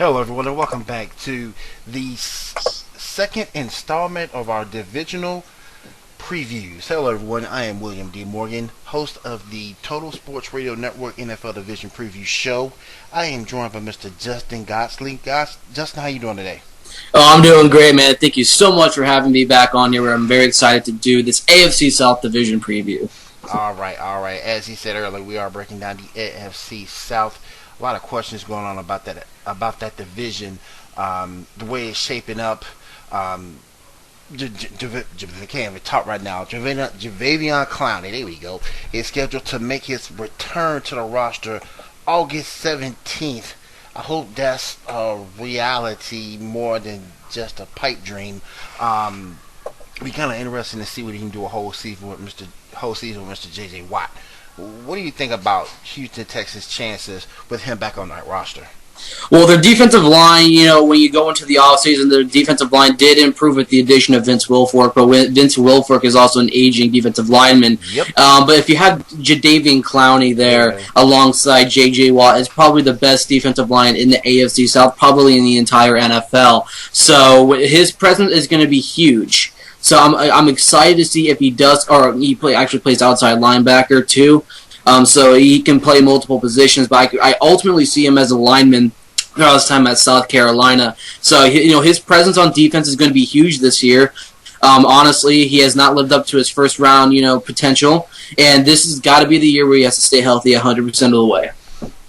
Hello, everyone, and welcome back to the second installment of our divisional previews. Hello, everyone. I am William D. Morgan, host of the Total Sports Radio Network NFL Division Preview Show. I am joined by Mr. Justin Godsey. Justin, how you doing today? Oh, I'm doing great, man. Thank you so much for having me back on here. I'm very excited to do this AFC South Division preview. All right. As he said earlier, we are breaking down the AFC South. A lot of questions going on about that division, the way it's shaping up. I can't even talk right now. Jadeveon Clowney, there we go, is scheduled to make his return to the roster August 17th. I hope that's a reality more than just a pipe dream. Be kind of interesting to see what he can do a whole season with Mr. J.J. Watt. What do you think about Houston Texans' chances with him back on that roster? Well, their defensive line, when you go into the offseason, their defensive line did improve with the addition of Vince Wilfork, but Vince Wilfork is also an aging defensive lineman. Yep. But if you have Jadeveon Clowney there alongside J.J. Watt, it's probably the best defensive line in the AFC South, probably in the entire NFL. So his presence is going to be huge. So I'm excited to see if he does, or he actually plays outside linebacker too. So he can play multiple positions, but I ultimately see him as a lineman throughout his time at South Carolina. So his presence on defense is going to be huge this year. Honestly, he has not lived up to his first round potential, and this has got to be the year where he has to stay healthy 100% of the way.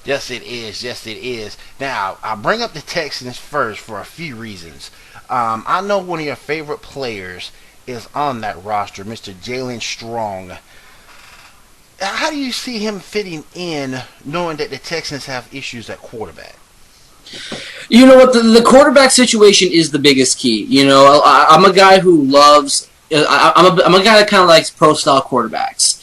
Yes, it is. Now, I'll bring up the Texans first for a few reasons. I know one of your favorite players is on that roster, Mr. Jalen Strong. How do you see him fitting in, knowing that the Texans have issues at quarterback? You know what? The quarterback situation is the biggest key. I'm a guy who loves. I'm a guy that kind of likes pro-style quarterbacks.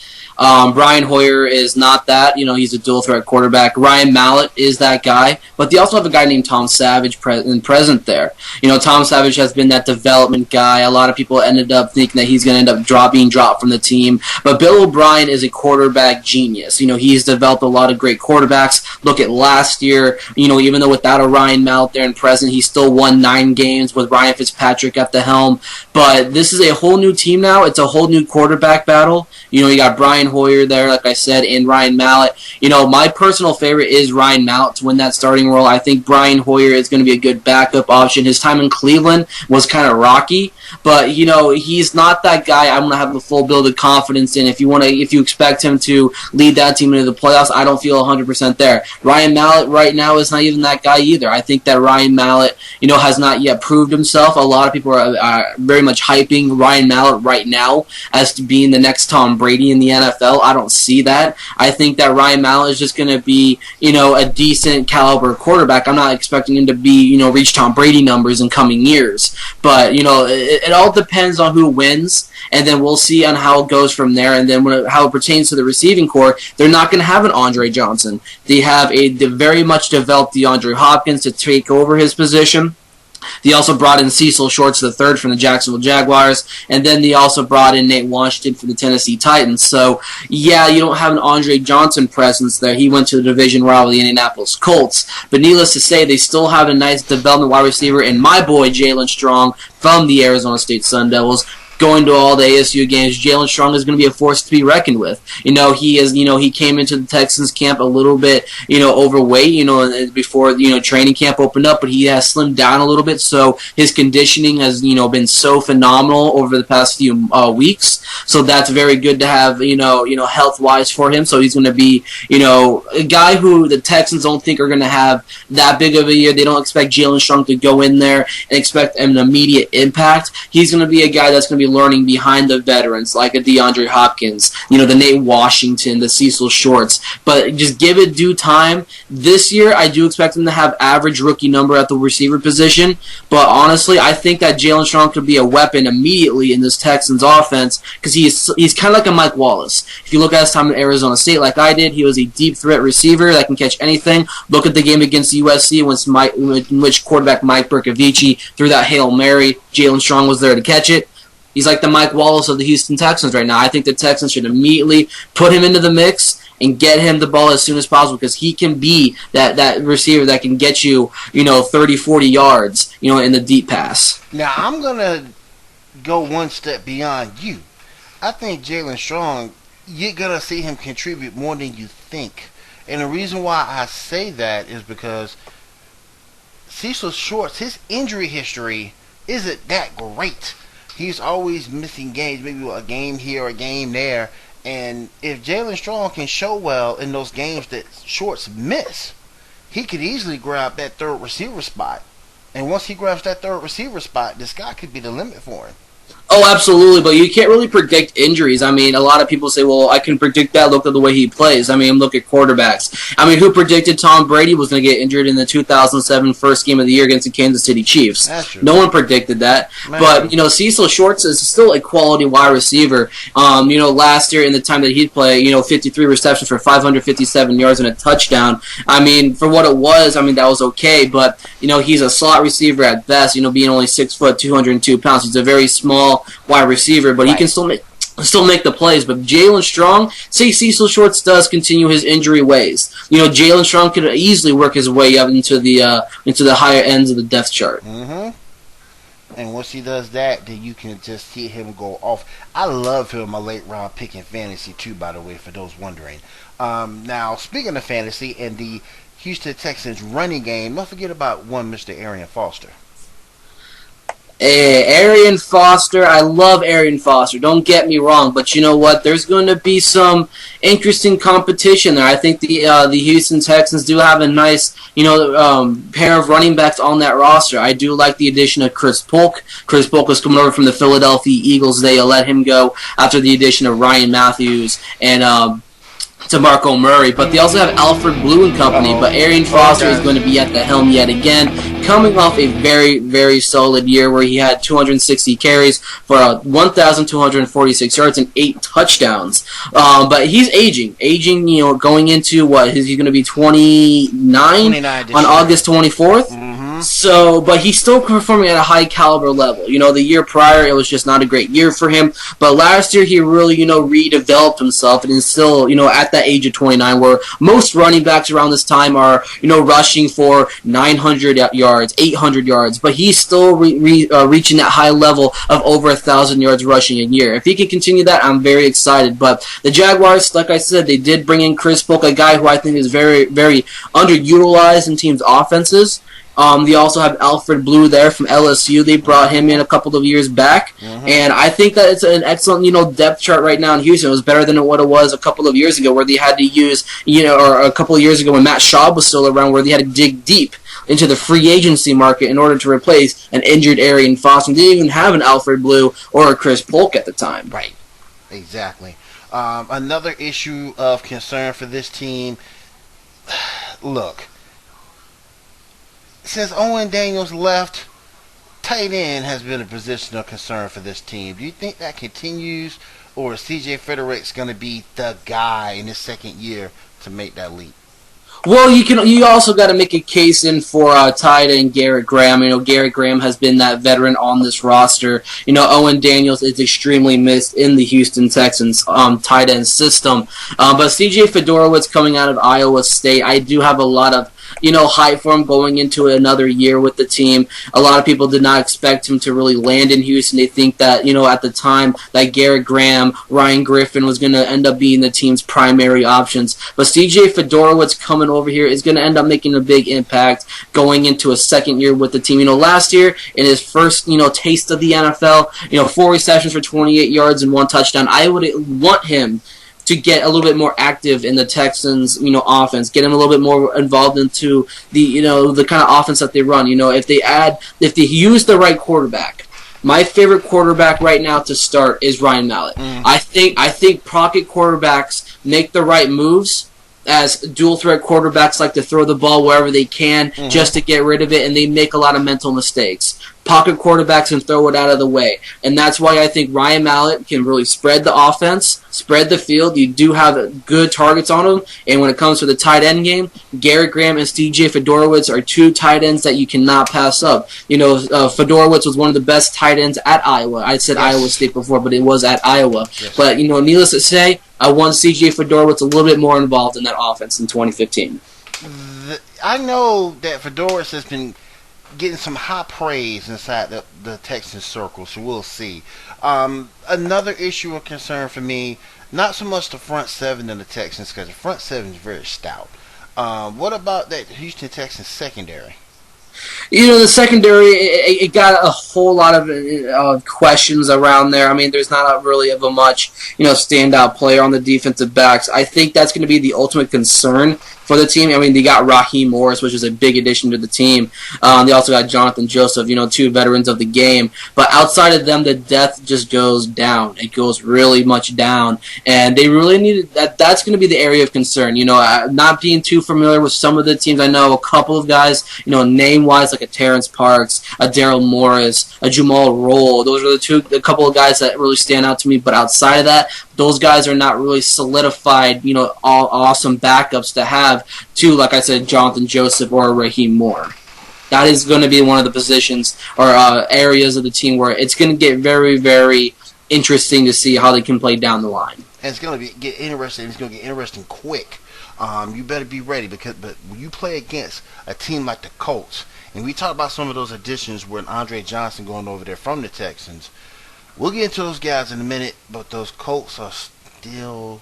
Brian Hoyer is not that. He's a dual-threat quarterback. Ryan Mallett is that guy. But they also have a guy named Tom Savage present there. Tom Savage has been that development guy. A lot of people ended up thinking that he's going to end up being dropped from the team. But Bill O'Brien is a quarterback genius. He's developed a lot of great quarterbacks. Look at last year. Even though without a Ryan Mallett there in present, he still won 9 games with Ryan Fitzpatrick at the helm. But this is a whole new team now. It's a whole new quarterback battle. You got Brian Hoyer there, like I said, and Ryan Mallett. My personal favorite is Ryan Mallett to win that starting role. I think Brian Hoyer is going to be a good backup option. His time in Cleveland was kind of rocky, but he's not that guy I'm going to have the full build of confidence in. If you expect him to lead that team into the playoffs, I don't feel 100% there. Ryan Mallett right now is not even that guy either. I think that Ryan Mallett, has not yet proved himself. A lot of people are very much hyping Ryan Mallett right now as to being the next Tom Brady in the NFL. I don't see that. I think that Ryan Mallett is just going to be, a decent caliber quarterback. I'm not expecting him to be, reach Tom Brady numbers in coming years. But, it all depends on who wins, and then we'll see on how it goes from there. And then how it pertains to the receiving core, they're not going to have an Andre Johnson. They have a very much developed DeAndre Hopkins to take over his position. They also brought in Cecil Shorts III from the Jacksonville Jaguars, and then they also brought in Nate Washington from the Tennessee Titans. So, yeah, you don't have an Andre Johnson presence there. He went to the division rival, the Indianapolis Colts. But needless to say, they still have a nice development wide receiver in my boy Jalen Strong from the Arizona State Sun Devils. Going to all the ASU games, Jalen Strong is going to be a force to be reckoned with. He came into the Texans camp a little bit, overweight, before, training camp opened up, but he has slimmed down a little bit, so his conditioning has, been so phenomenal over the past few weeks. So that's very good to have, health-wise for him. So he's going to be, a guy who the Texans don't think are going to have that big of a year. They don't expect Jalen Strong to go in there and expect an immediate impact. He's going to be a guy that's going to be learning behind the veterans like a DeAndre Hopkins, the Nate Washington, the Cecil Shorts. But just give it due time. This year, I do expect him to have average rookie number at the receiver position. But honestly, I think that Jalen Strong could be a weapon immediately in this Texans offense because he's kind of like a Mike Wallace. If you look at his time in Arizona State like I did, he was a deep threat receiver that can catch anything. Look at the game against USC in which quarterback Mike Bercovici threw that Hail Mary. Jalen Strong was there to catch it. He's like the Mike Wallace of the Houston Texans right now. I think the Texans should immediately put him into the mix and get him the ball as soon as possible, because he can be that receiver that can get you, 30, 40 yards, in the deep pass. Now, I'm going to go one step beyond you. I think Jalen Strong, you're going to see him contribute more than you think. And the reason why I say that is because Cecil Shorts, his injury history isn't that great. He's always missing games, maybe a game here, a game there. And if Jalen Strong can show well in those games that Shorts miss, he could easily grab that third receiver spot. And once he grabs that third receiver spot, the sky could be the limit for him. Oh, absolutely, but you can't really predict injuries. I mean, a lot of people say, well, I can predict that, look at the way he plays. I mean, look at quarterbacks. I mean, who predicted Tom Brady was going to get injured in the 2007 first game of the year against the Kansas City Chiefs? That's true. No one predicted that. Man. But, Cecil Shorts is still a quality wide receiver. Last year in the time that he'd play, 53 receptions for 557 yards and a touchdown. I mean, for what it was, that was okay, but, he's a slot receiver at best, being only 6 foot, 202 pounds. He's a very small wide receiver, but he can still make the plays. But Jalen Strong, say Cecil Shorts does continue his injury ways, Jalen Strong could easily work his way up into the higher ends of the depth chart. Mm-hmm. And once he does that, then you can just see him go off. I love him, a late round pick in fantasy too, by the way, for those wondering. Now, speaking of fantasy and the Houston Texans running game, don't forget about one Mr. Arian Foster. Arian Foster, I love Arian Foster, don't get me wrong, but you know what, there's going to be some interesting competition there. I think the Houston Texans do have a nice, pair of running backs on that roster. I do like the addition of Chris Polk. Chris Polk was coming over from the Philadelphia Eagles. They let him go after the addition of Ryan Matthews and DeMarco Murray, but they also have Alfred Blue and company. But Arian Foster is going to be at the helm yet again, coming off a very, very solid year where he had 260 carries for 1,246 yards and 8 touchdowns. But he's aging, going into what? He's going to be 29 on August 24th. Mm-hmm. So, but he's still performing at a high caliber level. The year prior, it was just not a great year for him. But last year, he really, redeveloped himself and is still, at that age of 29, where most running backs around this time are, rushing for 900 yards, 800 yards. But he's still reaching that high level of over 1,000 yards rushing a year. If he can continue that, I'm very excited. But the Jaguars, like I said, they did bring in Chris Polk, a guy who I think is very, very underutilized in teams' offenses. They also have Alfred Blue there from LSU. They brought him in a couple of years back. Mm-hmm. And I think that it's an excellent, depth chart right now in Houston. It was better than what it was a couple of years ago where they had to use, or a couple of years ago when Matt Schaub was still around, where they had to dig deep into the free agency market in order to replace an injured Arian Foster. They didn't even have an Alfred Blue or a Chris Polk at the time. Right. Exactly. Another issue of concern for this team, look, since Owen Daniels left, tight end has been a position of concern for this team. Do you think that continues, or is C.J. Fredericks going to be the guy in his second year to make that leap? Well, you also got to make a case in for tight end Garrett Graham. Garrett Graham has been that veteran on this roster. Owen Daniels is extremely missed in the Houston Texans tight end system. But C.J. Fedorowicz coming out of Iowa State, I do have a lot of hype for him going into another year with the team. A lot of people did not expect him to really land in Houston. They think that, at the time, that Garrett Graham, Ryan Griffin was going to end up being the team's primary options. But C.J. Fedorowicz coming over here is going to end up making a big impact going into a second year with the team. Last year, in his first, taste of the NFL, 4 receptions for 28 yards and 1 touchdown. I would want him to get a little bit more active in the Texans, offense, get him a little bit more involved into the, the kind of offense that they run. If they use the right quarterback. My favorite quarterback right now to start is Ryan Mallett. I think pocket quarterbacks make the right moves, as dual threat quarterbacks like to throw the ball wherever they can just to get rid of it, and they make a lot of mental mistakes. pocket quarterbacks and throw it out of the way. And that's why I think Ryan Mallett can really spread the offense, spread the field. You do have good targets on him. And when it comes to the tight end game, Garrett Graham and C.J. Fedorowicz are two tight ends that you cannot pass up. Fedorowicz was one of the best tight ends at Iowa. I said yes. Iowa State before, but it was at Iowa. Yes. But, needless to say, I want C.J. Fedorowicz a little bit more involved in that offense in 2015. I know that Fedorowicz has been getting some high praise inside the Texans circle, so we'll see. Another issue of concern for me, not so much the front seven of the Texans, because the front seven is very stout. What about that Houston Texans secondary? The secondary, it got a whole lot of questions around there. I mean, there's not really of a much, standout player on the defensive backs. I think that's going to be the ultimate concern for the team. I mean, they got Raheem Morris, which is a big addition to the team. They also got Jonathan Joseph, two veterans of the game. But outside of them, the depth just goes down. It goes really much down. And they really need that's going to be the area of concern. Not being too familiar with some of the teams. I know a couple of guys, name-wise, like a Terrence Parks, a Daryl Morris, a Jamal Roll. Those are a couple of guys that really stand out to me. But outside of that, those guys are not really solidified, all awesome backups to have to, like I said, Jonathan Joseph or Raheem Moore. That is going to be one of the positions or areas of the team where it's going to get very, very interesting to see how they can play down the line. And it's going to get interesting. It's going to get interesting quick. You better be ready but when you play against a team like the Colts, and we talked about some of those additions with Andre Johnson going over there from the Texans. We'll get into those guys in a minute, but those Colts are still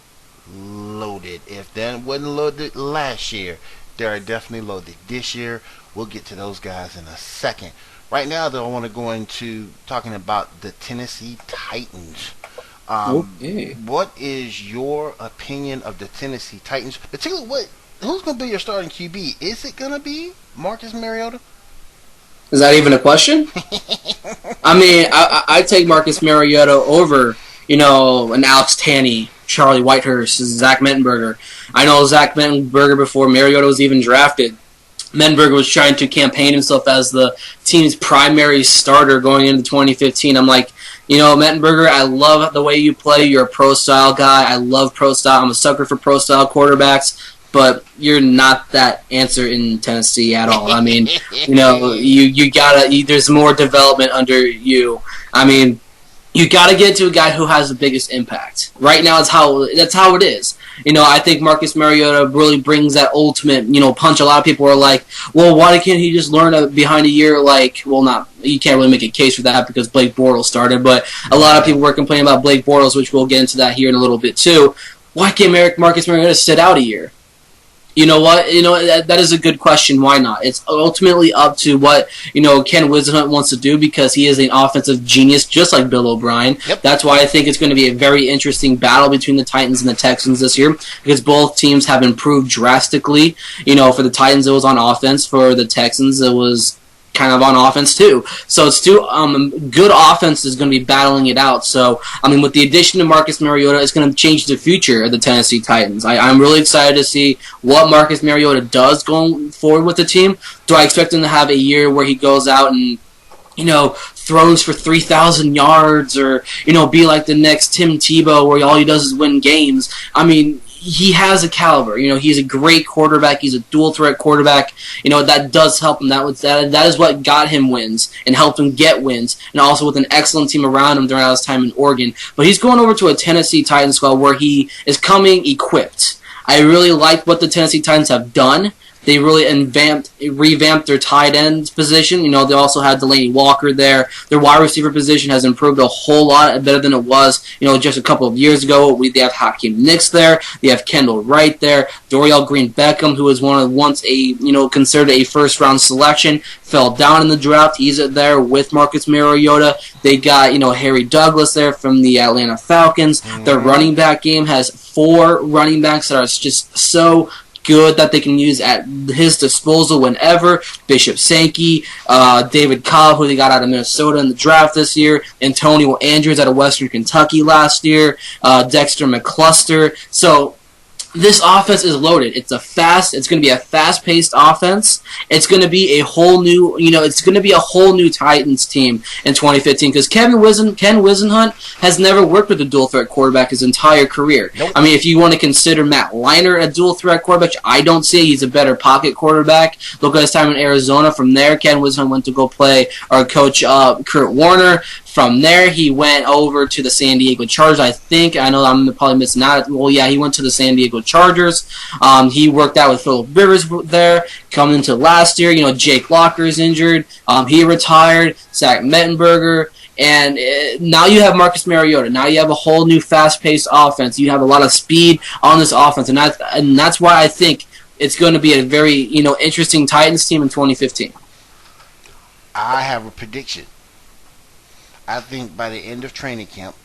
loaded. If that wasn't loaded last year, they are definitely loaded this year. We'll get to those guys in a second. Right now, though, I want to go into talking about the Tennessee Titans. Okay. What is your opinion of the Tennessee Titans? Particularly, who's going to be your starting QB? Is it going to be Marcus Mariota? Is that even a question? I mean, I take Marcus Mariota over, an Alex Tanney, Charlie Whitehurst, Zach Mettenberger. I know Zach Mettenberger before Mariota was even drafted. Mettenberger was trying to campaign himself as the team's primary starter going into 2015. I'm like, Mettenberger, I love the way you play. You're a pro-style guy. I love pro-style. I'm a sucker for pro-style quarterbacks. But you're not that answer in Tennessee at all. I mean, you gotta. There's more development under you. I mean, you gotta get to a guy who has the biggest impact. Right now, that's how it is. I think Marcus Mariota really brings that ultimate, punch. A lot of people are like, well, why can't he just learn behind a year? You can't really make a case for that because Blake Bortles started. But a lot of people were complaining about Blake Bortles, which we'll get into that here in a little bit too. Why can't Marcus Mariota sit out a year? You know what? That is a good question. Why not? It's ultimately up to what, Ken Whisenhunt wants to do because he is an offensive genius just like Bill O'Brien. Yep. That's why I think it's going to be a very interesting battle between the Titans and the Texans this year because both teams have improved drastically. For the Titans, it was on offense. For the Texans, it was kind of on offense too. So it's two good offense is going to be battling it out. So, with the addition of Marcus Mariota, it's going to change the future of the Tennessee Titans. I'm really excited to see what Marcus Mariota does going forward with the team. Do I expect him to have a year where he goes out and, throws for 3,000 yards or, be like the next Tim Tebow where all he does is win games? He has a caliber. He's a great quarterback. He's a dual-threat quarterback. That does help him. That is what got him wins and helped him get wins, and also with an excellent team around him during his time in Oregon. But he's going over to a Tennessee Titans squad where he is coming equipped. I really like what the Tennessee Titans have done. They really revamped their tight end position. They also had Delaney Walker there. Their wide receiver position has improved a whole lot better than it was, just a couple of years ago. They have Hakeem Nicks there. They have Kendall Wright there. Dorial Green-Beckham, who was once considered a first-round selection, fell down in the draft. He's there with Marcus Mariota. They got, Harry Douglas there from the Atlanta Falcons. Their running back game has 4 running backs that are just so good that they can use at his disposal whenever. Bishop Sankey, David Cobb, who they got out of Minnesota in the draft this year, Antonio Andrews out of Western Kentucky last year, Dexter McCluster. So this offense is loaded. It's going to be a fast-paced offense. It's going to be a whole new, it's going to be a whole new Titans team in 2015 because Ken Wisenhunt has never worked with a dual-threat quarterback his entire career. Nope. I mean, if you want to consider Matt Leinart a dual-threat quarterback, I don't see he's a better pocket quarterback. Look at his time in Arizona. From there, Ken Wisenhunt went to go play or coach Kurt Warner. From there, he went over to the San Diego Chargers, I think. I know I'm probably missing out. Well, yeah, he went to the San Diego Chargers. He worked out with Phillip Rivers there. Coming into last year, Jake Locker is injured. He retired. Zach Mettenberger. And now you have Marcus Mariota. Now you have a whole new fast-paced offense. You have a lot of speed on this offense. And that's why I think it's going to be a very, interesting Titans team in 2015. I have a prediction. I think by the end of training camp,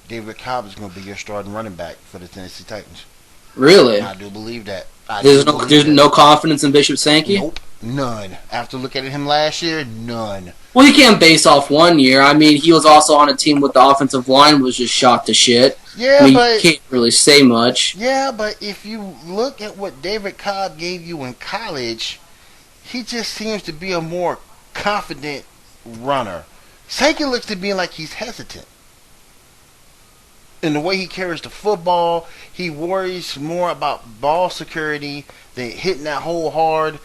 David Cobb is going to be your starting running back for the Tennessee Titans. Really? I do believe that. There's no confidence in Bishop Sankey? Nope, none. After looking at him last year, none. Well, you can't base off 1 year. I mean, he was also on a team with the offensive line was just shot to shit. Yeah, but you can't really say much. Yeah, but if you look at what David Cobb gave you in college, he just seems to be a more confident runner. Sankey looks to be like he's hesitant. In the way he carries the football, he worries more about ball security than hitting that hole hard,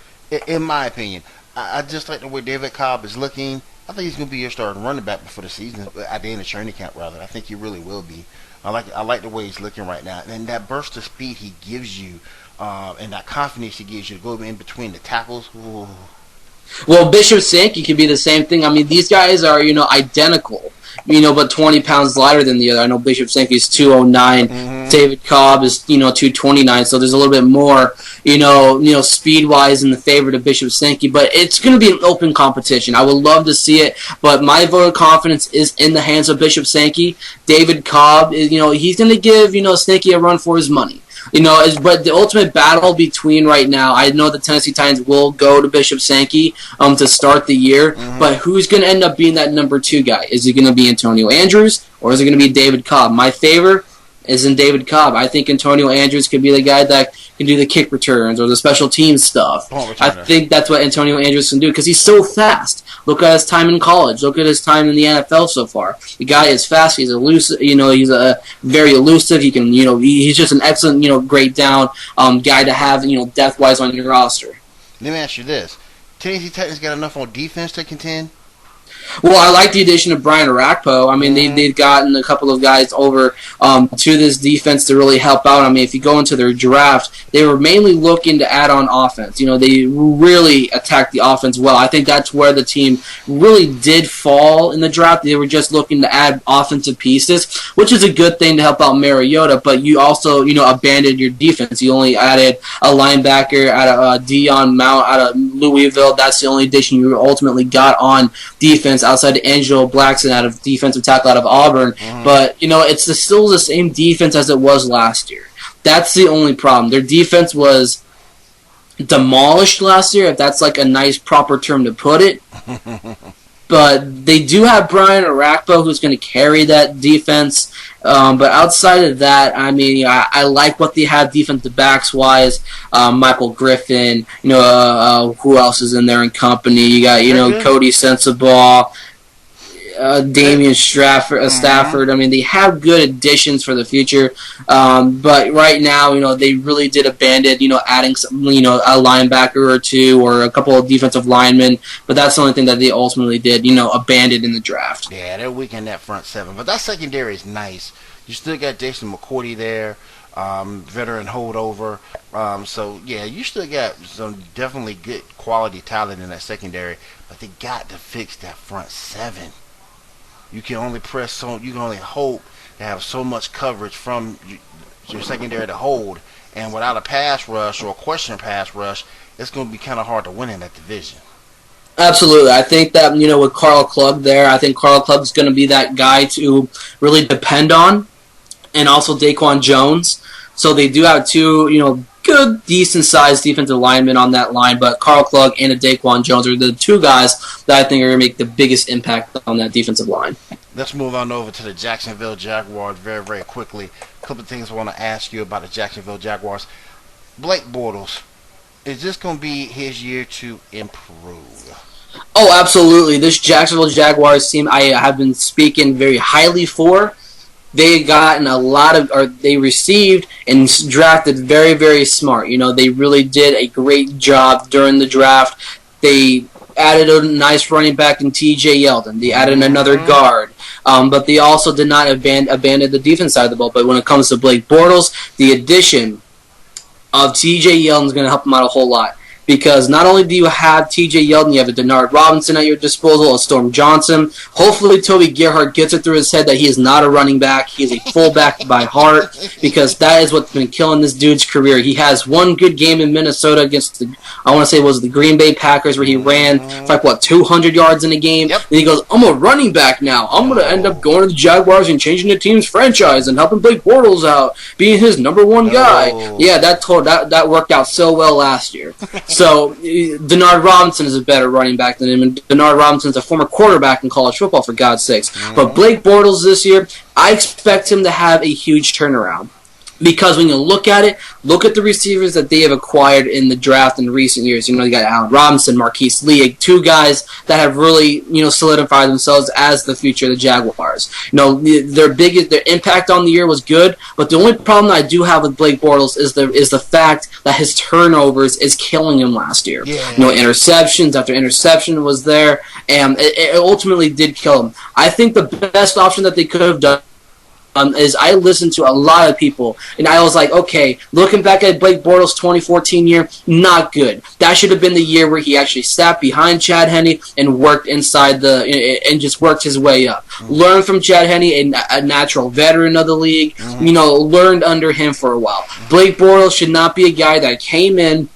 in my opinion. I just like the way David Cobb is looking. I think he's going to be your starting running back before the season, at the end of training camp, rather. I think he really will be. I like the way he's looking right now. And that burst of speed he gives you, and that confidence he gives you to go in between the tackles, ooh. Well, Bishop Sankey could be the same thing. I mean, these guys are, identical, but 20 pounds lighter than the other. I know Bishop Sankey's 209. Mm-hmm. David Cobb is, 229. So there's a little bit more, speed-wise in the favor of Bishop Sankey. But it's going to be an open competition. I would love to see it. But my vote of confidence is in the hands of Bishop Sankey. David Cobb, he's going to give, Sankey a run for his money. But the ultimate battle between right now, I know the Tennessee Titans will go to Bishop Sankey to start the year, but who's going to end up being that number 2 guy? Is it going to be Antonio Andrews, or is it going to be David Cobb? My favor is in David Cobb. I think Antonio Andrews could be the guy that can do the kick returns or the special teams stuff. I think that's what Antonio Andrews can do because he's so fast. Look at his time in college. Look at his time in the NFL so far. The guy is fast. He's elusive. He's a very elusive. He can, he's just an excellent, great down guy to have, depth-wise on your roster. Let me ask you this: Tennessee Titans got enough on defense to contend? Well, I like the addition of Brian Arakpo. I mean, they've gotten a couple of guys over to this defense to really help out. I mean, if you go into their draft, they were mainly looking to add on offense. They really attacked the offense well. I think that's where the team really did fall in the draft. They were just looking to add offensive pieces, which is a good thing to help out Mariota, but you also, abandoned your defense. You only added a linebacker out of Dion Mount out of Louisville. That's the only addition you ultimately got on defense outside of Angelo Blackson out of defensive tackle out of Auburn. But, it's still the same defense as it was last year. That's the only problem. Their defense was demolished last year, if that's like a nice proper term to put it. But they do have Brian Arakpo who's going to carry that defense. But outside of that, I mean, I like what they have defensive backs wise. Michael Griffin, who else is in there in company? You got, Cody Sensabaugh, Damian Stafford. I mean, they have good additions for the future. But right now, they really did abandon, adding some, a linebacker or two or a couple of defensive linemen. But that's the only thing that they ultimately did, abandon in the draft. Yeah, they're weak in that front seven. But that secondary is nice. You still got Jason McCourty there, veteran holdover. So, yeah, you still got some definitely good quality talent in that secondary. But they got to fix that front seven. You can only you can only hope to have so much coverage from your secondary to hold, and without a pass rush or a question pass rush, it's going to be kind of hard to win in that division. Absolutely. I think that, with Carl Klug there, I think Carl Klug is going to be that guy to really depend on, and also Daquan Jones. So they do have two, good, decent-sized defensive linemen on that line, but Carl Klug and Daquan Jones are the two guys that I think are going to make the biggest impact on that defensive line. Let's move on over to the Jacksonville Jaguars very, very quickly. A couple of things I want to ask you about the Jacksonville Jaguars. Blake Bortles, is this going to be his year to improve? Oh, absolutely. This Jacksonville Jaguars team I have been speaking very highly for. They gotten a lot of, or they received and drafted very, very smart. You know, they really did a great job during the draft. They added a nice running back in T.J. Yeldon. They added another guard. But they also did not abandon the defense side of the ball. But when it comes to Blake Bortles, the addition of T.J. Yeldon is going to help him out a whole lot. Because not only do you have T.J. Yeldon, you have a Denard Robinson at your disposal, a Storm Johnson. Hopefully Toby Gerhart gets it through his head that he is not a running back. He is a fullback by heart, because that is what's been killing this dude's career. He has one good game in Minnesota against I want to say it was the Green Bay Packers, where he ran for 200 yards in a game. Yep. And he goes, I'm a running back now. I'm going to end up going to the Jaguars and changing the team's franchise and helping Blake Bortles out, being his number one guy. Yeah, that worked out so well last year. So, Denard Robinson is a better running back than him, and Denard Robinson is a former quarterback in college football, for God's sakes. But Blake Bortles this year, I expect him to have a huge turnaround. Because when you look at it, look at the receivers that they have acquired in the draft in recent years. You know, you got Allen Robinson, Marquise Lee, two guys that have really, solidified themselves as the future of the Jaguars. You know, their impact on the year was good, but the only problem I do have with Blake Bortles is the fact that his turnovers is killing him last year. Yeah. Interceptions after interception was there, and it ultimately did kill him. I think the best option that they could have done is I listened to a lot of people, and I was like, okay, looking back at Blake Bortles' 2014 year, not good. That should have been the year where he actually sat behind Chad Henne and worked inside and just worked his way up. Learned from Chad Henne, a natural veteran of the league, learned under him for a while. Blake Bortles should not be a guy that came in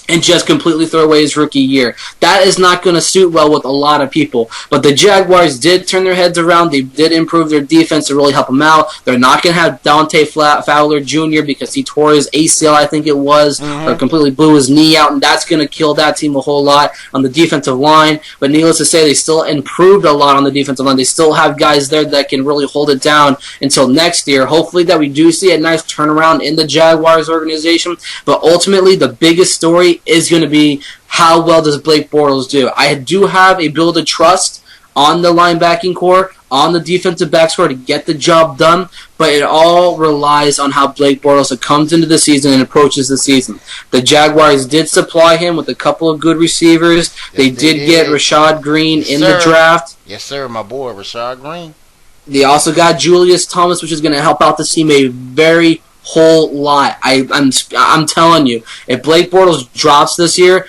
and just completely throw away his rookie year. That is not going to suit well with a lot of people. But the Jaguars did turn their heads around. They did improve their defense to really help them out. They're not going to have Dante Fowler Jr. because he tore his ACL, I think it was, or completely blew his knee out, and that's going to kill that team a whole lot on the defensive line. But needless to say, they still improved a lot on the defensive line. They still have guys there that can really hold it down until next year. Hopefully that we do see a nice turnaround in the Jaguars organization. But ultimately, the biggest story is going to be how well does Blake Bortles do. I do have a build of trust on the linebacking core, on the defensive backs core to get the job done, but it all relies on how Blake Bortles comes into the season and approaches the season. The Jaguars did supply him with a couple of good receivers. Yes, they did get Rashad Green in the draft. Yes, sir, my boy, Rashad Green. They also got Julius Thomas, which is going to help out the team a very whole lot. I'm telling you, if Blake Bortles drops this year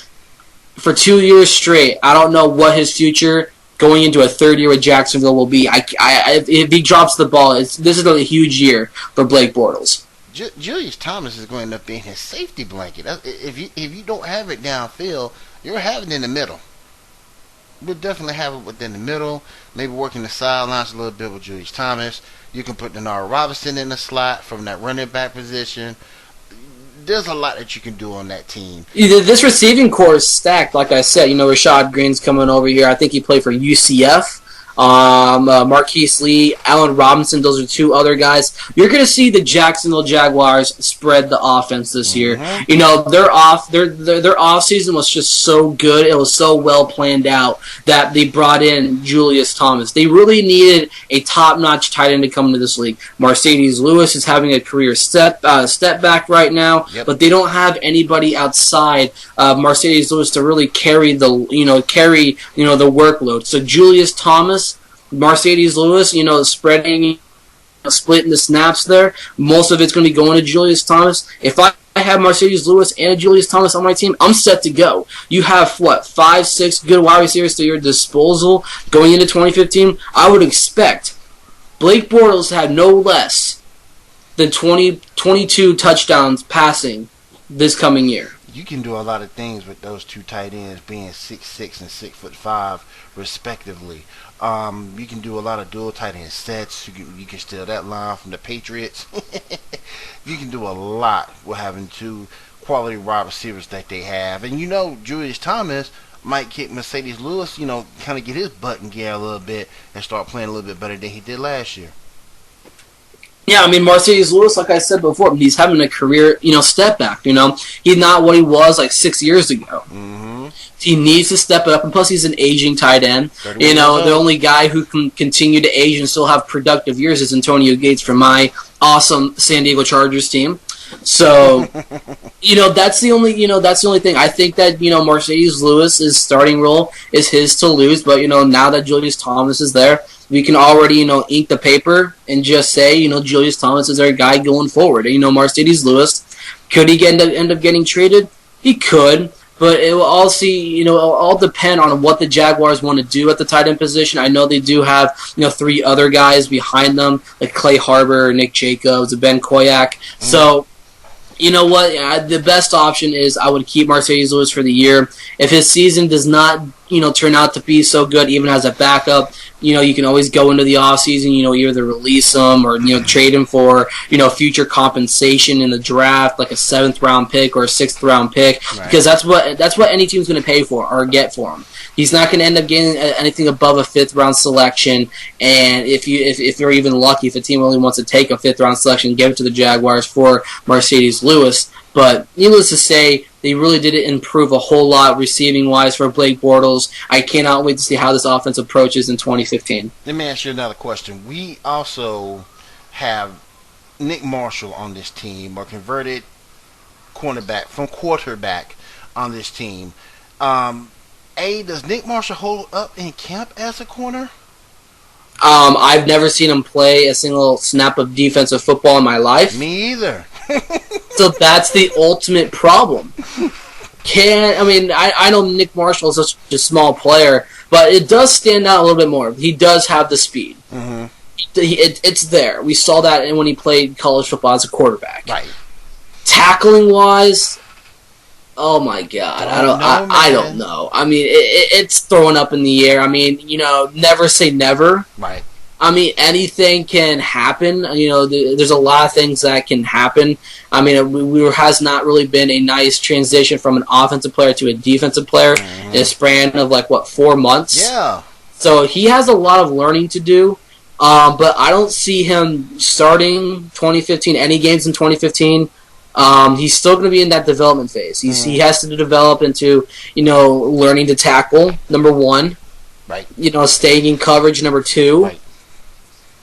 for 2 years straight, I don't know what his future going into a third year with Jacksonville will be. If he drops the ball, this is a huge year for Blake Bortles. Julius Thomas is going to end up being his safety blanket. If you don't have it downfield, you'll have it in the middle. We'll definitely have it within the middle. Maybe working the sidelines a little bit with Julius Thomas. You can put Denard Robinson in the slot from that running back position. There's a lot that you can do on that team. This receiving core is stacked, like I said. Rashad Green's coming over here. I think he played for UCF. Marquise Lee, Allen Robinson, those are two other guys. You're going to see the Jacksonville Jaguars spread the offense this year. Their off season was just so good. It was so well planned out that they brought in Julius Thomas. They really needed a top-notch tight end to come into this league. Mercedes Lewis is having a career step back right now, but they don't have anybody outside Mercedes Lewis to really carry the workload. So Julius Thomas, Mercedes Lewis, splitting the snaps there. Most of it's going to be going to Julius Thomas. If I have Mercedes Lewis and Julius Thomas on my team, I'm set to go. You have, 5-6 good wide receivers to your disposal going into 2015. I would expect Blake Bortles to have no less than 22 touchdowns passing this coming year. You can do a lot of things with those two tight ends being 6'6" and 6'5", respectively. You can do a lot of dual tight end sets. You can steal that line from the Patriots. You can do a lot with having two quality wide receivers that they have. And Julius Thomas, might kick Mercedes Lewis, kind of get his butt in gear a little bit and start playing a little bit better than he did last year. Yeah, I mean, Mercedes Lewis, like I said before, he's having a career, step back, He's not what he was, 6 years ago. Mm-hmm. He needs to step it up, and plus he's an aging tight end. The only guy who can continue to age and still have productive years is Antonio Gates from my awesome San Diego Chargers team. So, that's the only thing. I think that, Mercedes Lewis' starting role is his to lose, but, now that Julius Thomas is there, we can already, ink the paper and just say, Julius Thomas is our guy going forward. Mercedes Lewis, could he end up getting traded? He could, but it will all depend on what the Jaguars want to do at the tight end position. I know they do have, 3 other guys behind them, like Clay Harbor, Nick Jacobs, Ben Koyak. Mm-hmm. So, you know what? The best option is I would keep Mercedes Lewis for the year. If his season does not, turn out to be so good, even as a backup, you can always go into the offseason, either release him or, trade him for, future compensation in the draft, like a 7th round pick or a 6th round pick, right. Because that's what any team's going to pay for or get for him. He's not going to end up getting anything above a 5th round selection, and if you're even lucky, if a team only wants to take a 5th round selection, give it to the Jaguars for Mercedes Lewis. But needless to say, they really did improve a whole lot receiving-wise for Blake Bortles. I cannot wait to see how this offense approaches in 2015. Let me ask you another question. We also have Nick Marshall on this team, a converted cornerback from quarterback on this team. Does Nick Marshall hold up in camp as a corner? I've never seen him play a single snap of defensive football in my life. Me either. So that's the ultimate problem. I know Nick Marshall is such a small player, but it does stand out a little bit more. He does have the speed. Mm-hmm. It's there. We saw that when he played college football as a quarterback. Right. Tackling wise, oh my God, I don't know. I mean, it's throwing up in the air. Never say never. Right. Anything can happen. There's a lot of things that can happen. It has not really been a nice transition from an offensive player to a defensive player in a span of 4 months. Yeah. So he has a lot of learning to do. But I don't see him starting 2015, any games in 2015. He's still going to be in that development phase. He has to develop into, learning to tackle, number 1. Right. Staying in coverage, number 2. Right.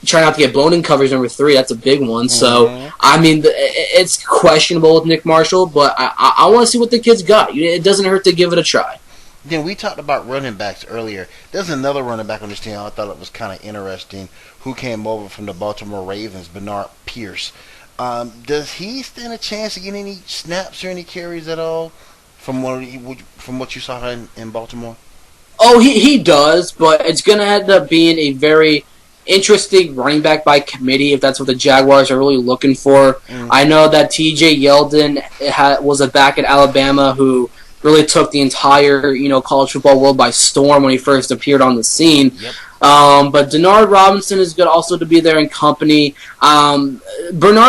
Try not to get blown in coverage, number 3. That's a big one. So, it's questionable with Nick Marshall, but I want to see what the kid's got. It doesn't hurt to give it a try. Then we talked about running backs earlier. There's another running back on this team I thought it was kind of interesting who came over from the Baltimore Ravens, Bernard Pierce. Does he stand a chance to get any snaps or any carries at all from what you saw in Baltimore? Oh, he does, but it's going to end up being a very interesting running back by committee if that's what the Jaguars are really looking for. I know that T.J. Yeldon was a back at Alabama who really took the entire college football world by storm when he first appeared on the scene. Yep. But Denard Robinson is good also to be there in company. Bernard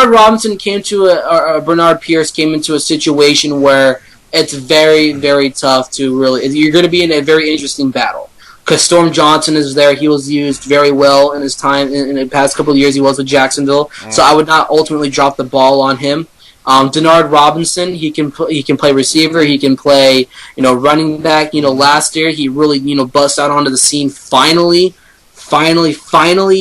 Pierce came into a situation where it's very, very tough to really. You're going to be in a very interesting battle. Because Storm Johnson is there. He was used very well in his time in the past couple of years. He was with Jacksonville. So I would not ultimately drop the ball on him. Denard Robinson, he can play receiver. He can play, running back. Last year he really, bust out onto the scene. Finally,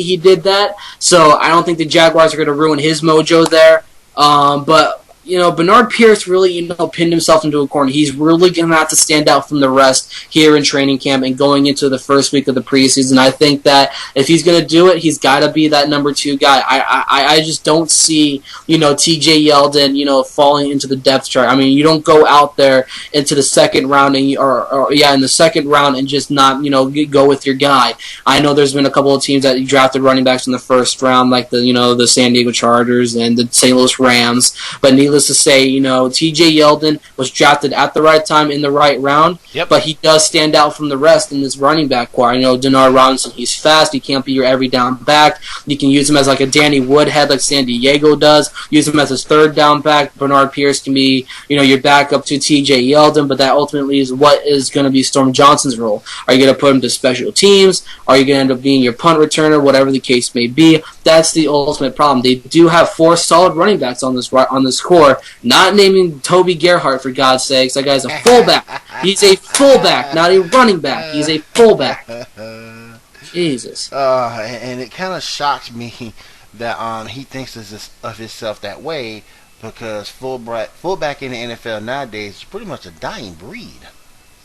he did that. So I don't think the Jaguars are going to ruin his mojo there. But Bernard Pierce really, pinned himself into a corner. He's really going to have to stand out from the rest here in training camp and going into the first week of the preseason. I think that if he's going to do it, he's got to be that number 2 guy. I just don't see, T.J. Yeldon, falling into the depth chart. You don't go out there into the second round in the second round and just not, go with your guy. I know there's been a couple of teams that drafted running backs in the first round, like the San Diego Chargers and the St. Louis Rams, but needless needless to say, T.J. Yeldon was drafted at the right time in the right round, but he does stand out from the rest in this running back core. Denard Robinson, he's fast. He can't be your every down back. You can use him as like a Danny Woodhead like San Diego does. Use him as his third down back. Bernard Pierce can be, your backup to T.J. Yeldon, but that ultimately is what is going to be Storm Johnson's role. Are you going to put him to special teams? Are you going to end up being your punt returner? Whatever the case may be. That's the ultimate problem. They do have 4 solid running backs on this core. Not naming Toby Gerhart, for God's sakes. That guy's a fullback. He's a fullback, not a running back. He's a fullback. Jesus. And it kind of shocked me that he thinks of himself that way, because fullback in the NFL nowadays is pretty much a dying breed.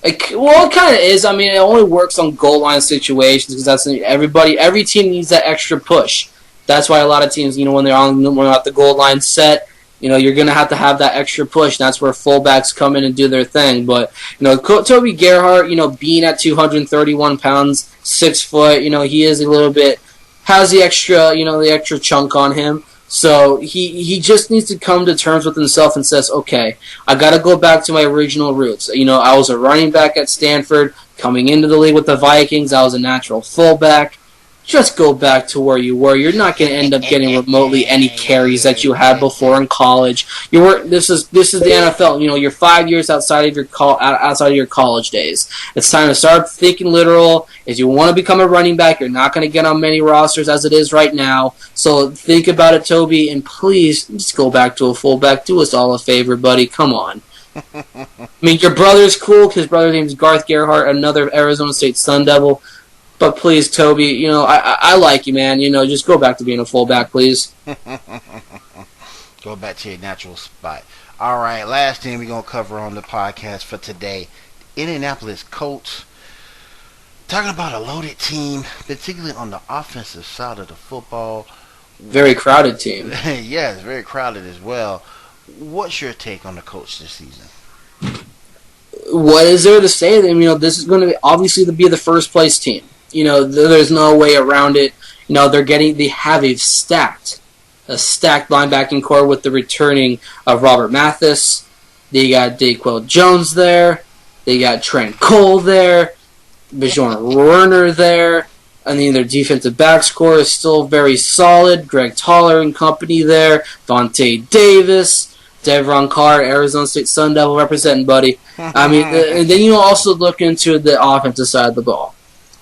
It kind of is. It only works on goal line situations because that's every team needs that extra push. That's why a lot of teams, when they're at the goal line set, you're going to have that extra push. That's where fullbacks come in and do their thing. But, Toby Gerhart, being at 231 pounds, 6 foot, he is a little bit, has the extra chunk on him. So he just needs to come to terms with himself and says, okay, I got to go back to my original roots. I was a running back at Stanford. Coming into the league with the Vikings, I was a natural fullback. Just go back to where you were. You're not going to end up getting remotely any carries that you had before in college. This is the NFL. You're 5 years outside of your college days. It's time to start thinking literal. If you want to become a running back, you're not going to get on many rosters as it is right now. So think about it, Toby, and please just go back to a fullback. Do us all a favor, buddy. Come on. Your brother's cool. His brother's name is Garth Gerhart, another Arizona State Sun Devil. But please, Toby, I like you, man. Just go back to being a fullback, please. Go back to your natural spot. All right, last thing we're going to cover on the podcast for today. Indianapolis Colts. Talking about a loaded team, particularly on the offensive side of the football. Very crowded team. Yes, very crowded as well. What's your take on the Colts this season? What is there to say? This is going to obviously be the first place team. There's no way around it. They have a stacked linebacking core with the returning of Robert Mathis. They got Daquel Jones there. They got Trent Cole there. Bjorn Werner there. Their defensive backs core is still very solid. Greg Toller and company there. Vontae Davis. Devron Carr, Arizona State Sun Devil representing, buddy. And then you also look into the offensive side of the ball.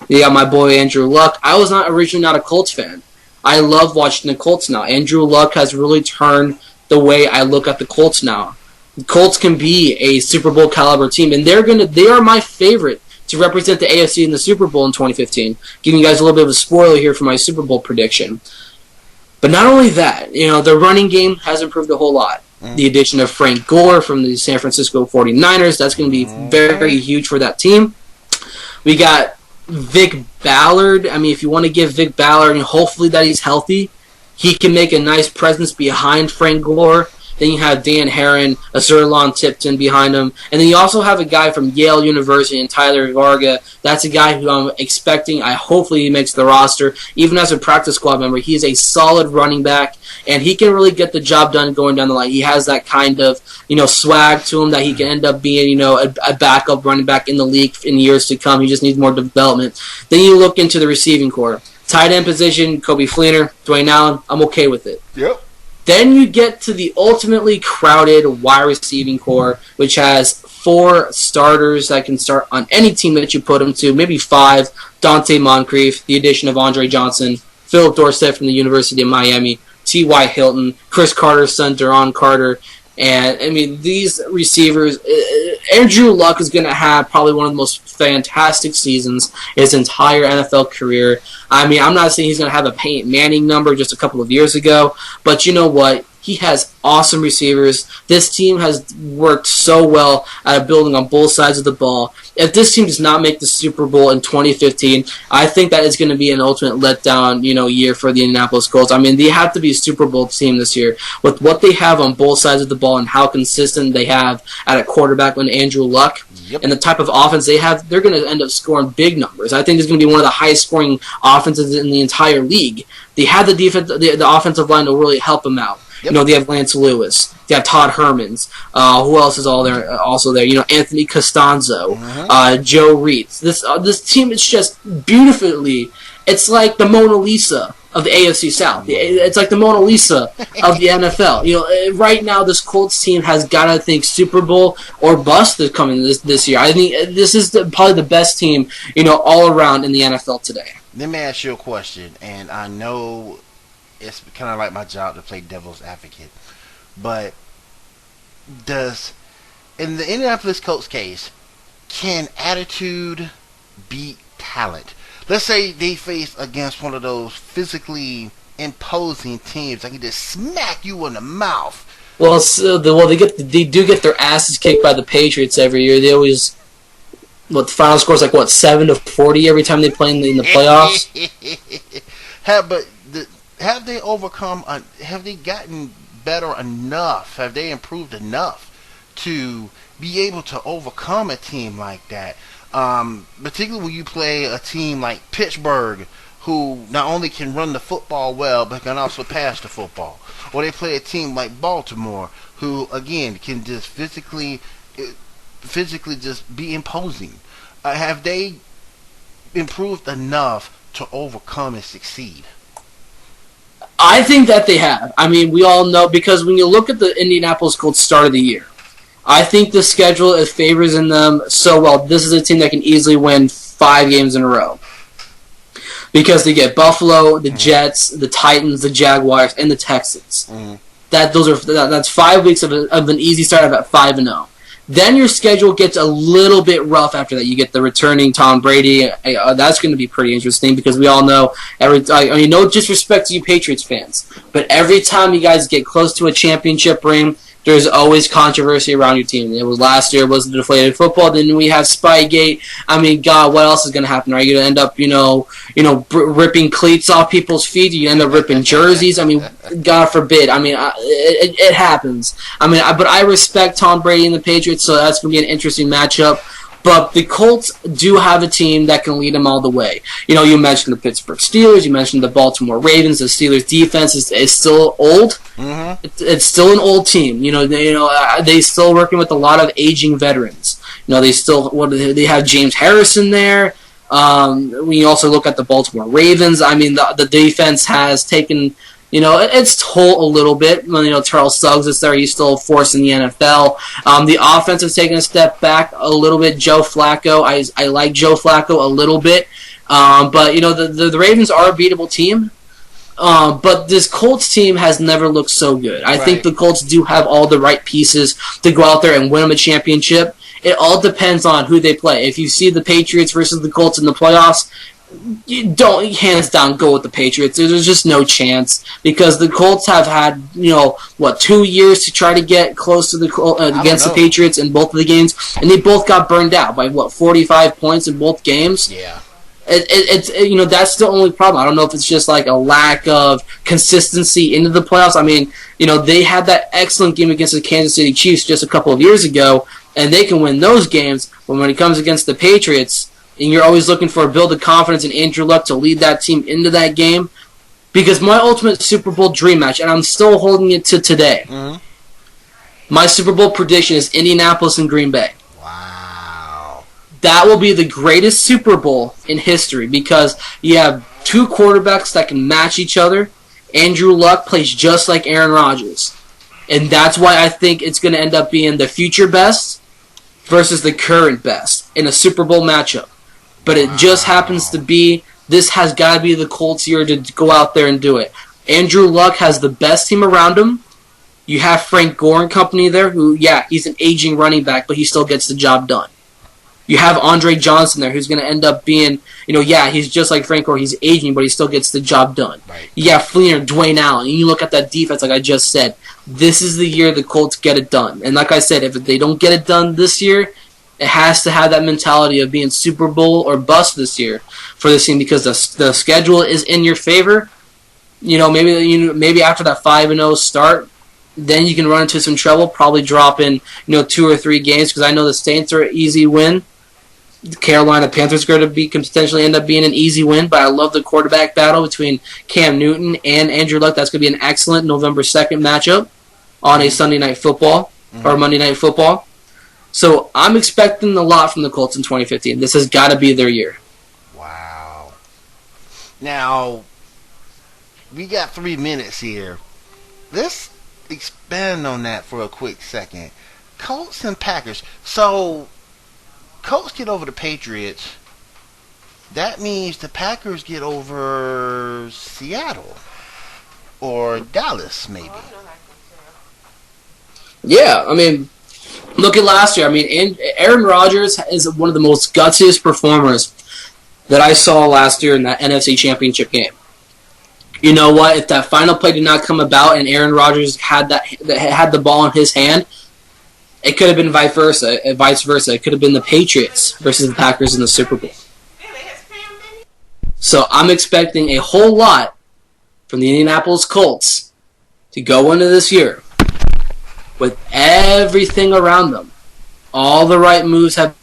You got my boy Andrew Luck. I was originally not a Colts fan. I love watching the Colts now. Andrew Luck has really turned the way I look at the Colts now. The Colts can be a Super Bowl caliber team, and they are my favorite to represent the AFC in the Super Bowl in 2015. Giving you guys a little bit of a spoiler here for my Super Bowl prediction. But not only that, the running game has improved a whole lot. The addition of Frank Gore from the San Francisco 49ers, that's going to be very huge for that team. We got Vic Ballard. If you want to give Vic Ballard, hopefully that he's healthy, he can make a nice presence behind Frank Gore. Then you have Dan Herron, Azurlon Tipton behind him. And then you also have a guy from Yale University and Tyler Varga. That's a guy who I'm expecting. Hopefully he makes the roster. Even as a practice squad member, he is a solid running back. And he can really get the job done going down the line. He has that kind of, swag to him that he can end up being, a backup running back in the league in years to come. He just needs more development. Then you look into the receiving core. Tight end position, Kobe Fleener, Dwayne Allen. I'm okay with it. Yep. Then you get to the ultimately crowded wide receiving core, which has 4 starters that can start on any team that you put them to, maybe 5. Dante Moncrief, the addition of Andre Johnson, Philip Dorsett from the University of Miami, T.Y. Hilton, Chris Carter's son, Deron Carter. And, these receivers, Andrew Luck is going to have probably one of the most fantastic seasons his entire NFL career. I'm not saying he's going to have a Peyton Manning number just a couple of years ago, but you know what? He has awesome receivers. This team has worked so well at building on both sides of the ball. If this team does not make the Super Bowl in 2015, I think that is going to be an ultimate letdown, year for the Indianapolis Colts. They have to be a Super Bowl team this year. With what they have on both sides of the ball and how consistent they have at a quarterback with Andrew Luck, and the type of offense they have, they're going to end up scoring big numbers. I think it's going to be one of the highest scoring offenses in the entire league. They have the defense, the offensive line to really help them out. Yep. They have Lance Lewis. They have Todd Hermans. Who else is also there? Anthony Costanzo, Joe Reitz. This team is just beautifully. It's like the Mona Lisa of the AFC South. It's like the Mona Lisa of the NFL. Right now this Colts team has got to think Super Bowl or bust is coming this year. I think this is probably the best team, all around in the NFL today. Let me ask you a question, and I know it's kind of like my job to play devil's advocate, but in the Indianapolis Colts case, can attitude beat talent? Let's say they face against one of those physically imposing teams that can just smack you in the mouth. Well, they do get their asses kicked by the Patriots every year. They always, the final score is 7-40 every time they play in the playoffs. Have they overcome? Have they gotten better enough? Have they improved enough to be able to overcome a team like that? Particularly when you play a team like Pittsburgh, who not only can run the football well, but can also pass the football. Or they play a team like Baltimore, who, again, can just physically just be imposing. Have they improved enough to overcome and succeed? I think that they have. I mean, we all know, because when you look at the Indianapolis Colts start of the year, I think the schedule it favors in them so well. This is a team that can easily win 5 games in a row, because they get Buffalo, the Jets, the Titans, the Jaguars, and the Texans. That's 5 weeks of an easy start at 5-0. Then your schedule gets a little bit rough after that. You get the returning Tom Brady. That's going to be pretty interesting, because we all know no disrespect to you Patriots fans, but every time you guys get close to a championship ring, there's always controversy around your team. It was last year, was the deflated football. Then we have Spygate. I mean, God, what else is going to happen? Are you going to end up, ripping cleats off people's feet? You end up ripping jerseys? I mean, God forbid. I mean, it happens. I mean, but I respect Tom Brady and the Patriots, so that's going to be an interesting matchup. But the Colts do have a team that can lead them all the way. You mentioned the Pittsburgh Steelers. You mentioned the Baltimore Ravens. The Steelers' defense is still old. Mm-hmm. It's still an old team. They still working with a lot of aging veterans. They have James Harrison there. When you also look at the Baltimore Ravens, I mean, the defense has taken its toll a little bit. Charles Suggs is there. He's still a force in the NFL. The offense has taken a step back a little bit. Joe Flacco, I like Joe Flacco a little bit. But, the Ravens are a beatable team. But this Colts team has never looked so good. I think the Colts do have all the right pieces to go out there and win them a championship. It all depends on who they play. If you see the Patriots versus the Colts in the playoffs, you don't hands down go with the Patriots. There's just no chance, because the Colts have had 2 years to try to get close to against the Patriots in both of the games, and they both got burned out by 45 points in both games. Yeah. It's that's the only problem. I don't know if it's just like a lack of consistency into the playoffs. I mean, they had that excellent game against the Kansas City Chiefs just a couple of years ago, and they can win those games. But when it comes against the Patriots, and you're always looking for a build of confidence in Andrew Luck to lead that team into that game, because my ultimate Super Bowl dream match, and I'm still holding it to today, my Super Bowl prediction is Indianapolis and Green Bay. Wow. That will be the greatest Super Bowl in history, because you have 2 quarterbacks that can match each other. Andrew Luck plays just like Aaron Rodgers. And that's why I think it's going to end up being the future best versus the current best in a Super Bowl matchup. But it just happens to be, this has got to be the Colts year to go out there and do it. Andrew Luck has the best team around him. You have Frank Gore and company there, who, he's an aging running back, but he still gets the job done. You have Andre Johnson there, who's going to end up being, he's just like Frank Gore. He's aging, but he still gets the job done. Right. You have Fleener, Dwayne Allen, and you look at that defense, like I just said. This is the year the Colts get it done. And like I said, if they don't get it done this year, it has to have that mentality of being Super Bowl or bust this year for this team, because the schedule is in your favor. Maybe after that 5-0 start, then you can run into some trouble, probably drop in 2 or 3 games, because I know the Saints are an easy win. The Carolina Panthers can potentially end up being an easy win, but I love the quarterback battle between Cam Newton and Andrew Luck. That's going to be an excellent November 2nd matchup on a Sunday Night Football or Monday Night Football. So I'm expecting a lot from the Colts in 2015. This has got to be their year. Wow. Now, we got 3 minutes here. Let's expand on that for a quick second. Colts and Packers. So, Colts get over the Patriots. That means the Packers get over Seattle. Or Dallas, maybe. Yeah, I mean, look at last year. I mean, Aaron Rodgers is one of the most gutsiest performers that I saw last year in that NFC Championship game. You know what? If that final play did not come about and Aaron Rodgers had the ball in his hand, it could have been vice versa. It could have been the Patriots versus the Packers in the Super Bowl. So I'm expecting a whole lot from the Indianapolis Colts to go into this year with everything around them. All the right moves have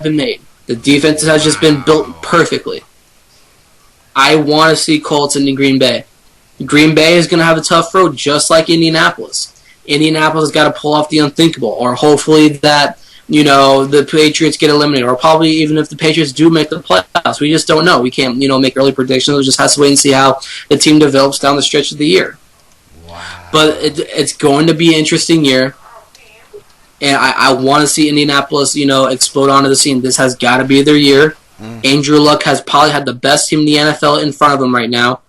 been made. The defense has just been built perfectly. I want to see Colts in Green Bay. Green Bay is going to have a tough road, just like Indianapolis. Indianapolis has got to pull off the unthinkable, or hopefully that, the Patriots get eliminated, or probably even if the Patriots do make the playoffs. We just don't know. We can't, make early predictions. We just have to wait and see how the team develops down the stretch of the year. Wow. But it's going to be an interesting year. And I want to see Indianapolis, explode onto the scene. This has got to be their year. Andrew Luck has probably had the best team in the NFL in front of him right now.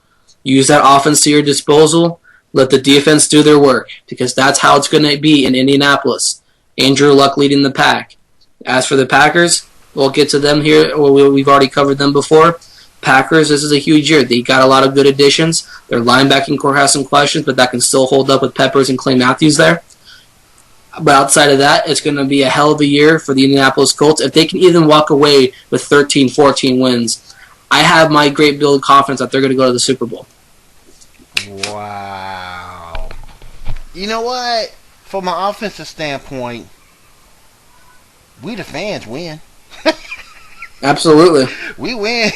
Use that offense to your disposal. Let the defense do their work, because that's how it's going to be in Indianapolis. Andrew Luck leading the pack. As for the Packers, we'll get to them here. We've already covered them before. Packers, this is a huge year. They got a lot of good additions. Their linebacking core has some questions, but that can still hold up with Peppers and Clay Matthews there. But outside of that, it's going to be a hell of a year for the Indianapolis Colts. If they can even walk away with 13, 14 wins, I have my great build confidence that they're going to go to the Super Bowl. Wow. You know what? From an offensive standpoint, we the fans win. Absolutely. We win.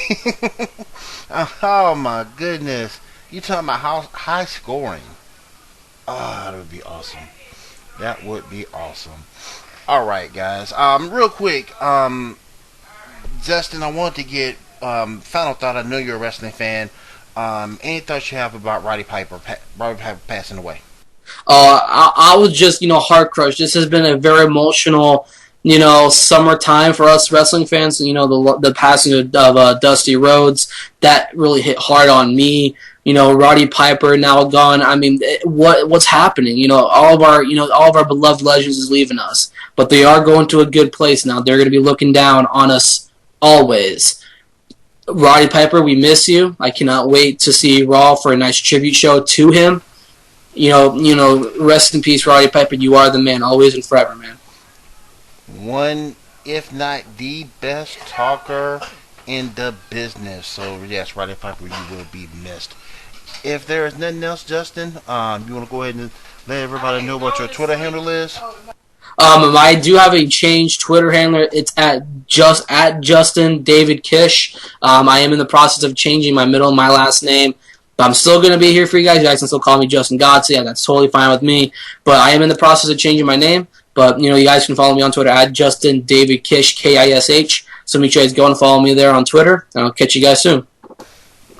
Oh my goodness. You talking about high scoring. Oh, that would be awesome. That would be awesome. Alright, guys. Real quick, Justin, I want to get final thought. I know you're a wrestling fan. Any thoughts you have about Roddy Piper passing away? I was just, heart crushed. This has been a very emotional, summertime for us wrestling fans. The passing of Dusty Rhodes, that really hit hard on me. Roddy Piper now gone. I mean, what's happening? All of our beloved legends is leaving us, but they are going to a good place now. They're going to be looking down on us always. Roddy Piper, we miss you. I cannot wait to see Raw for a nice tribute show to him. Rest in peace, Roddy Piper. You are the man, always and forever, man. One, if not the best talker in the business. So yes, Roddy Piper, you will be missed. If there is nothing else, Justin, you want to go ahead and let everybody know what your Twitter handle is? I do have a changed Twitter handle. It's at Justin David Kish. I am in the process of changing my middle and my last name. But I'm still going to be here for you guys. You guys can still call me Justin Godsey. That's totally fine with me. But I am in the process of changing my name. But, you guys can follow me on Twitter at Justin David Kish, Kish. So make sure you guys go and follow me there on Twitter. And I'll catch you guys soon.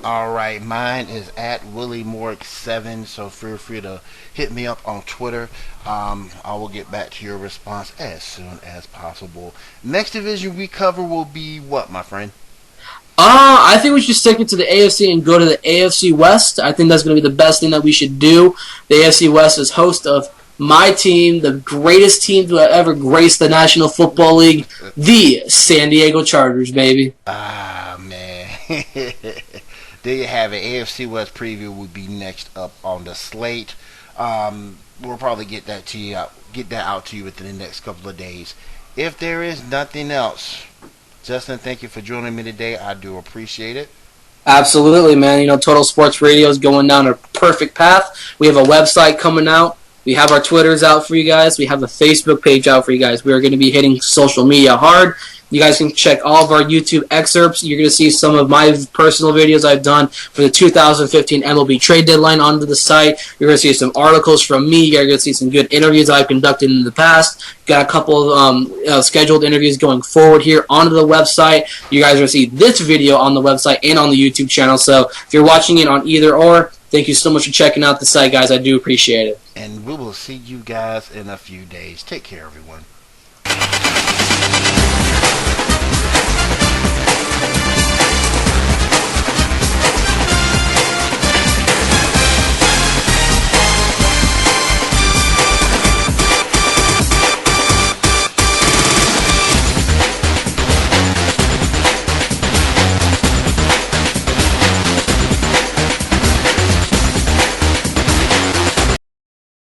Alright, mine is at WillieMork7, so feel free to hit me up on Twitter. I will get back to your response as soon as possible. Next division we cover will be what, my friend? I think we should stick it to the AFC and go to the AFC West. I think that's going to be the best thing that we should do. The AFC West is host of my team, the greatest team to ever grace the National Football League, the San Diego Chargers, baby. Ah, man. There you have it. AFC West preview will be next up on the slate. We'll probably get that out to you within the next couple of days. If there is nothing else, Justin, thank you for joining me today. I do appreciate it. Absolutely, man. Total Sports Radio is going down a perfect path. We have a website coming out. We have our Twitters out for you guys. We have a Facebook page out for you guys. We are going to be hitting social media hard. You guys can check all of our YouTube excerpts. You're going to see some of my personal videos I've done for the 2015 MLB trade deadline onto the site. You're going to see some articles from me. You're going to see some good interviews I've conducted in the past. Got a couple of scheduled interviews going forward here onto the website. You guys are going to see this video on the website and on the YouTube channel. So if you're watching it on either or, thank you so much for checking out the site, guys. I do appreciate it. And we will see you guys in a few days. Take care, everyone.